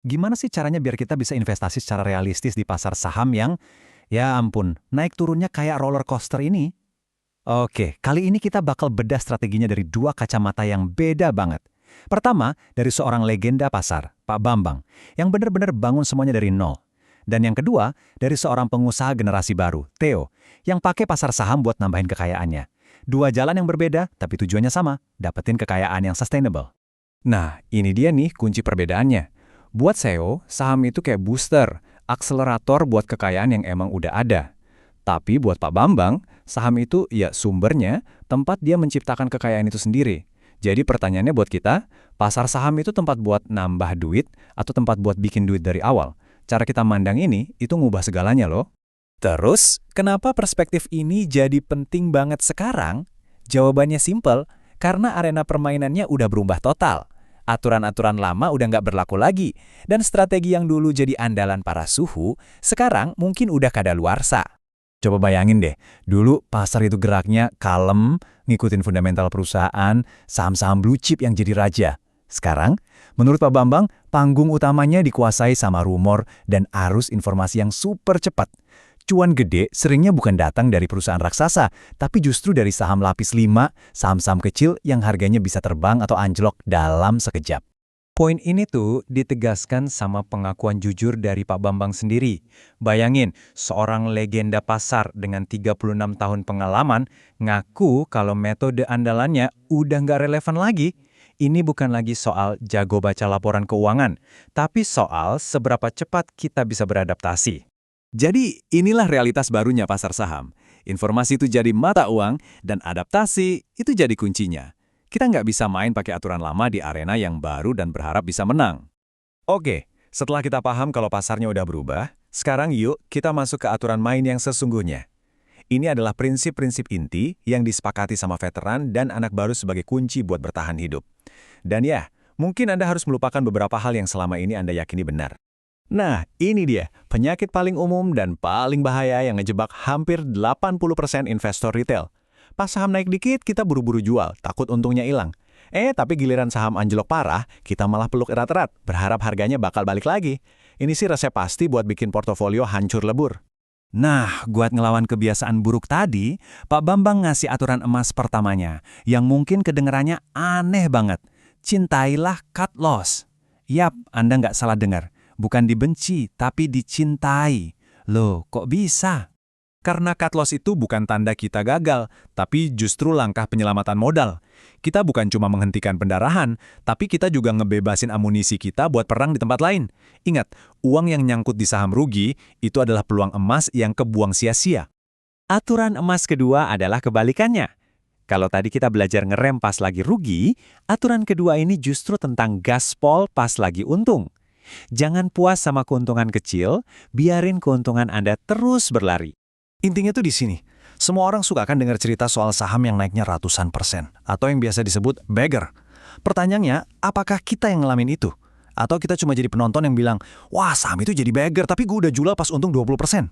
Gimana sih caranya biar kita bisa investasi secara realistis di pasar saham yang, ya ampun, naik turunnya kayak roller coaster ini? Oke, kali ini kita bakal bedah strateginya dari dua kacamata yang beda banget. Pertama, dari seorang legenda pasar, Pak Bambang, yang benar-benar bangun semuanya dari nol. Dan yang kedua, dari seorang pengusaha generasi baru, Theo, yang pakai pasar saham buat nambahin kekayaannya. Dua jalan yang berbeda, tapi tujuannya sama, dapetin kekayaan yang sustainable. Nah, ini dia nih kunci perbedaannya. Buat SEO, saham itu kayak booster, akselerator buat kekayaan yang emang udah ada. Tapi buat Pak Bambang, saham itu ya sumbernya, tempat dia menciptakan kekayaan itu sendiri. Jadi pertanyaannya buat kita, pasar saham itu tempat buat nambah duit atau tempat buat bikin duit dari awal? Cara kita mandang ini, itu ngubah segalanya loh. Terus, kenapa perspektif ini jadi penting banget sekarang? Jawabannya simpel, karena arena permainannya udah berubah total. Aturan-aturan lama udah nggak berlaku lagi, dan strategi yang dulu jadi andalan para suhu, sekarang mungkin udah kadaluarsa. Coba bayangin deh, dulu pasar itu geraknya kalem, ngikutin fundamental perusahaan, saham-saham blue chip yang jadi raja. Sekarang, menurut Pak Bambang, panggung utamanya dikuasai sama rumor dan arus informasi yang super cepat. Cuan gede seringnya bukan datang dari perusahaan raksasa, tapi justru dari saham lapis 5, saham-saham kecil yang harganya bisa terbang atau anjlok dalam sekejap. Poin ini tuh ditegaskan sama pengakuan jujur dari Pak Bambang sendiri. Bayangin, seorang legenda pasar dengan 36 tahun pengalaman ngaku kalau metode andalannya udah nggak relevan lagi. Ini bukan lagi soal jago baca laporan keuangan, tapi soal seberapa cepat kita bisa beradaptasi. Jadi inilah realitas barunya pasar saham. Informasi itu jadi mata uang, dan adaptasi itu jadi kuncinya. Kita nggak bisa main pakai aturan lama di arena yang baru dan berharap bisa menang. Oke, setelah kita paham kalau pasarnya udah berubah, sekarang yuk kita masuk ke aturan main yang sesungguhnya. Ini adalah prinsip-prinsip inti yang disepakati sama veteran dan anak baru sebagai kunci buat bertahan hidup. Dan ya, mungkin Anda harus melupakan beberapa hal yang selama ini Anda yakini benar. Nah, ini dia, penyakit paling umum dan paling bahaya yang ngejebak hampir 80% investor retail. Pas saham naik dikit, kita buru-buru jual, takut untungnya hilang. Tapi giliran saham anjlok parah, kita malah peluk erat-erat, berharap harganya bakal balik lagi. Ini sih resep pasti buat bikin portofolio hancur lebur. Nah, buat ngelawan kebiasaan buruk tadi, Pak Bambang ngasih aturan emas pertamanya, yang mungkin kedengarannya aneh banget. Cintailah cut loss. Yap, Anda nggak salah dengar. Bukan dibenci, tapi dicintai. Loh, kok bisa? Karena cut loss itu bukan tanda kita gagal, tapi justru langkah penyelamatan modal. Kita bukan cuma menghentikan pendarahan, tapi kita juga ngebebasin amunisi kita buat perang di tempat lain. Ingat, uang yang nyangkut di saham rugi, itu adalah peluang emas yang kebuang sia-sia. Aturan emas kedua adalah kebalikannya. Kalau tadi kita belajar ngerem pas lagi rugi, aturan kedua ini justru tentang gaspol pas lagi untung. Jangan puas sama keuntungan kecil, biarin keuntungan Anda terus berlari. Intinya tuh di sini. Semua orang suka kan dengar cerita soal saham yang naiknya ratusan persen, atau yang biasa disebut beggar. Pertanyaannya, apakah kita yang ngalamin itu? Atau kita cuma jadi penonton yang bilang, wah saham itu jadi beggar, tapi gue udah jual pas untung 20%.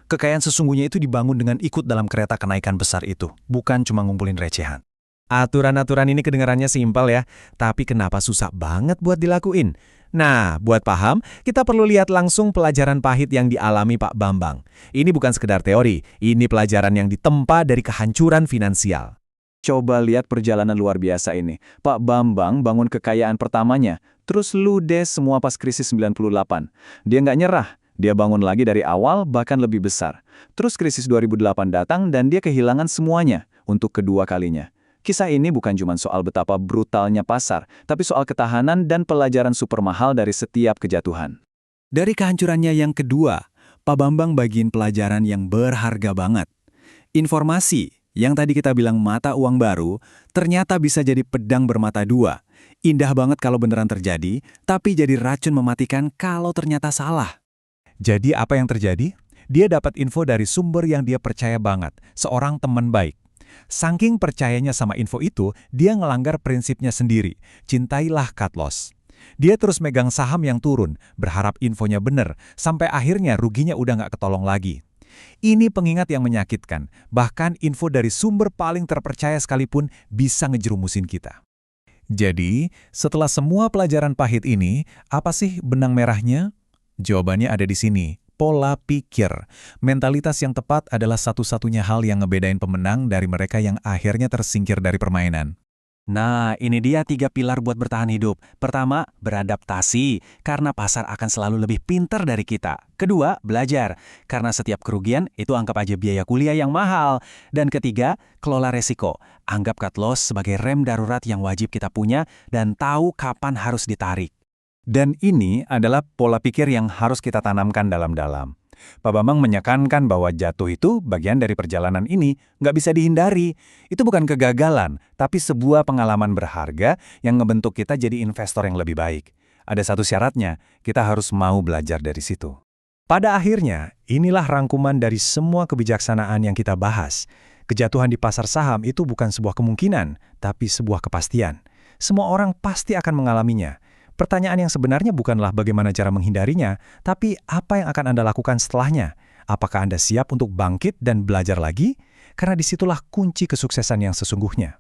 Kekayaan sesungguhnya itu dibangun dengan ikut dalam kereta kenaikan besar itu, bukan cuma ngumpulin recehan. Aturan-aturan ini kedengarannya simpel ya, tapi kenapa susah banget buat dilakuin? Nah, buat paham, kita perlu lihat langsung pelajaran pahit yang dialami Pak Bambang. Ini bukan sekedar teori, ini pelajaran yang ditempa dari kehancuran finansial. Coba lihat perjalanan luar biasa ini. Pak Bambang bangun kekayaan pertamanya, terus ludes semua pas krisis 98. Dia nggak nyerah, dia bangun lagi dari awal bahkan lebih besar. Terus krisis 2008 datang dan dia kehilangan semuanya untuk kedua kalinya. Kisah ini bukan cuma soal betapa brutalnya pasar, tapi soal ketahanan dan pelajaran super mahal dari setiap kejatuhan. Dari kehancurannya yang kedua, Pak Bambang bagiin pelajaran yang berharga banget. Informasi, yang tadi kita bilang mata uang baru, ternyata bisa jadi pedang bermata dua. Indah banget kalau beneran terjadi, tapi jadi racun mematikan kalau ternyata salah. Jadi apa yang terjadi? Dia dapat info dari sumber yang dia percaya banget, seorang teman baik. Saking percayanya sama info itu, dia ngelanggar prinsipnya sendiri, cintailah cut loss. Dia terus megang saham yang turun, berharap infonya bener, sampai akhirnya ruginya udah nggak ketolong lagi. Ini pengingat yang menyakitkan, bahkan info dari sumber paling terpercaya sekalipun bisa ngejerumusin kita. Jadi, setelah semua pelajaran pahit ini, apa sih benang merahnya? Jawabannya ada di sini, pola pikir. Mentalitas yang tepat adalah satu-satunya hal yang ngebedain pemenang dari mereka yang akhirnya tersingkir dari permainan. Nah, ini dia 3 pilar buat bertahan hidup. Pertama, beradaptasi, karena pasar akan selalu lebih pintar dari kita. Kedua, belajar, karena setiap kerugian itu anggap aja biaya kuliah yang mahal. Dan ketiga, kelola resiko. Anggap cut loss sebagai rem darurat yang wajib kita punya dan tahu kapan harus ditarik. Dan ini adalah pola pikir yang harus kita tanamkan dalam-dalam. Pak Bambang menekankan bahwa jatuh itu bagian dari perjalanan ini, nggak bisa dihindari. Itu bukan kegagalan, tapi sebuah pengalaman berharga yang ngebentuk kita jadi investor yang lebih baik. Ada satu syaratnya, kita harus mau belajar dari situ. Pada akhirnya, inilah rangkuman dari semua kebijaksanaan yang kita bahas. Kejatuhan di pasar saham itu bukan sebuah kemungkinan, tapi sebuah kepastian. Semua orang pasti akan mengalaminya. Pertanyaan yang sebenarnya bukanlah bagaimana cara menghindarinya, tapi apa yang akan Anda lakukan setelahnya? Apakah Anda siap untuk bangkit dan belajar lagi? Karena disitulah kunci kesuksesan yang sesungguhnya.